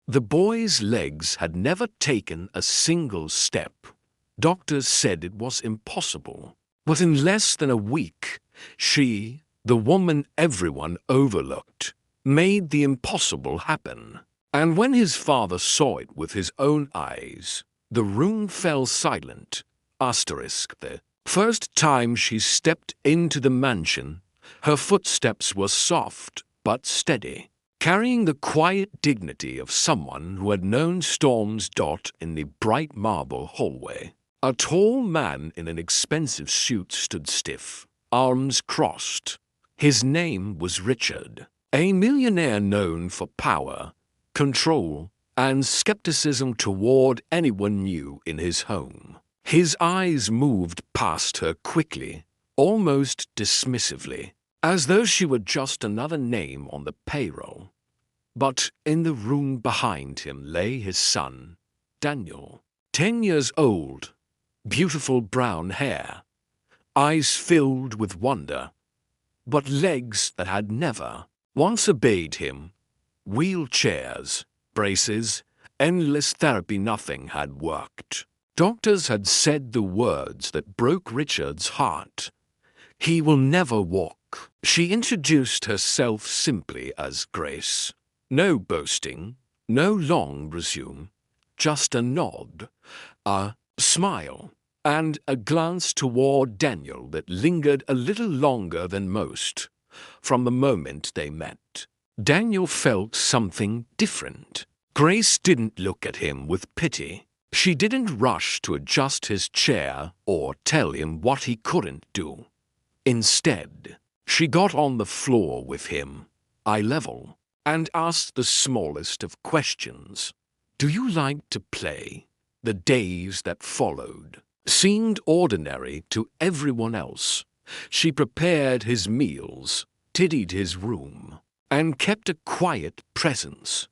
The boy's legs had never taken a single step. Doctors said it was impossible. But in less than a week, she, the woman everyone overlooked, made the impossible happen. And when his father saw it with his own eyes, the room fell silent. The first time she stepped into the mansion, her footsteps were soft but steady, carrying the quiet dignity of someone who had known storms. In the bright marble hallway, a tall man in an expensive suit stood stiff, arms crossed. His name was Richard, a millionaire known for power, control, and skepticism toward anyone new in his home. His eyes moved past her quickly, almost dismissively, as though she were just another name on the payroll. But in the room behind him lay his son, Daniel, 10 years old, beautiful brown hair, eyes filled with wonder, but legs that had never once obeyed him. Wheelchairs, braces, endless therapy, nothing had worked. Doctors had said the words that broke Richard's heart. He will never walk. She introduced herself simply as Grace. No boasting, no long resume, just a nod, a smile, and a glance toward Daniel that lingered a little longer than most. From the moment they met, Daniel felt something different. Grace didn't look at him with pity. She didn't rush to adjust his chair or tell him what he couldn't do. Instead, she got on the floor with him, eye level, and asked the smallest of questions. "Do you like to play?" The days that followed seemed ordinary to everyone else. She prepared his meals, tidied his room, and kept a quiet presence.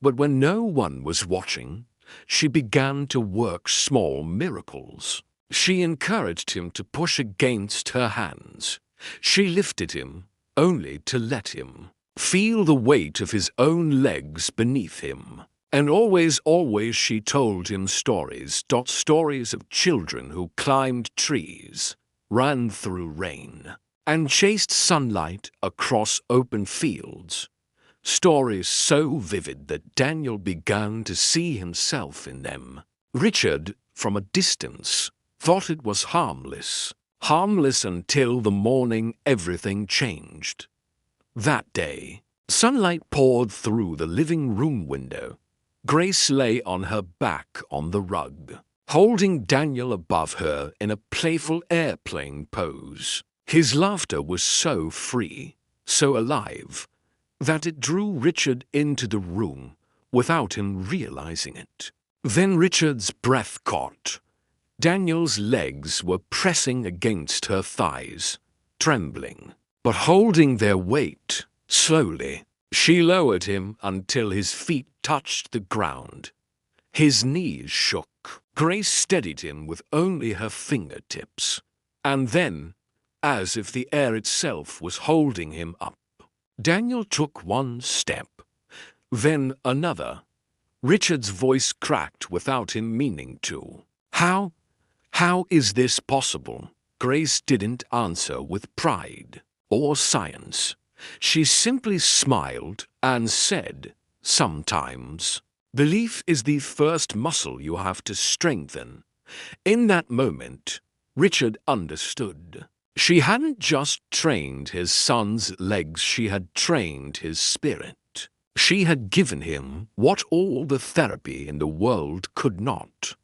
But when no one was watching, she began to work small miracles. She encouraged him to push against her hands. She lifted him, only to let him feel the weight of his own legs beneath him. And always she told him stories of children who climbed trees, ran through rain, and chased sunlight across open fields. Stories so vivid that Daniel began to see himself in them. Richard, from a distance, thought it was harmless until the morning everything changed. That day, sunlight poured through the living room window. Grace lay on her back on the rug, holding Daniel above her in a playful airplane pose. His laughter was so free, so alive, that it drew Richard into the room without him realizing it. Then Richard's breath caught. Daniel's legs were pressing against her thighs, trembling, but holding their weight. Slowly, she lowered him until his feet touched the ground. His knees shook. Grace steadied him with only her fingertips, and then, as if the air itself was holding him up, Daniel took one step, then another. Richard's voice cracked without him meaning to. How is this possible?" Grace didn't answer with pride or science. She simply smiled and said, "Sometimes. Belief is the first muscle you have to strengthen." In that moment, Richard understood. She hadn't just trained his son's legs, she had trained his spirit. She had given him what all the therapy in the world could not: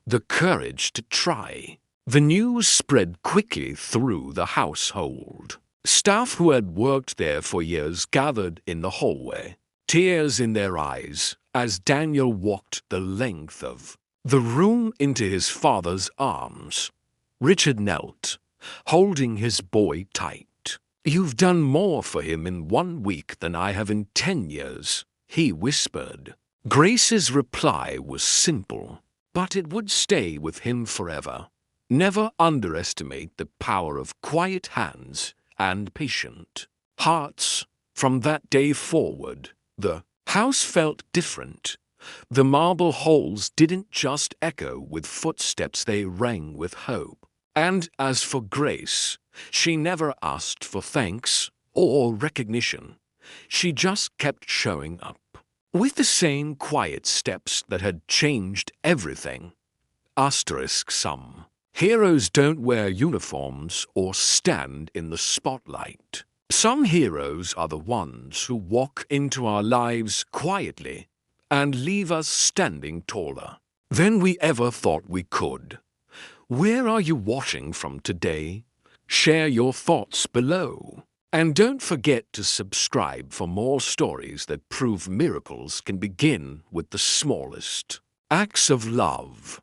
the courage to try. The news spread quickly through the household. Staff who had worked there for years gathered in the hallway, tears in their eyes, as Daniel walked the length of the room into his father's arms. Richard knelt, holding his boy tight. "You've done more for him in 1 week than I have in 10 years, he whispered. Grace's reply was simple, but it would stay with him forever. Never underestimate the power of quiet hands and patient hearts. From that day forward, the house felt different. The marble halls didn't just echo with footsteps, they rang with hope. And as for Grace, she never asked for thanks or recognition. She just kept showing up, with the same quiet steps that had changed everything. Asterisk some. Heroes don't wear uniforms or stand in the spotlight. Some heroes are the ones who walk into our lives quietly and leave us standing taller than we ever thought we could. Where are you watching from today? Share your thoughts below. And don't forget to subscribe for more stories that prove miracles can begin with the smallest acts of love.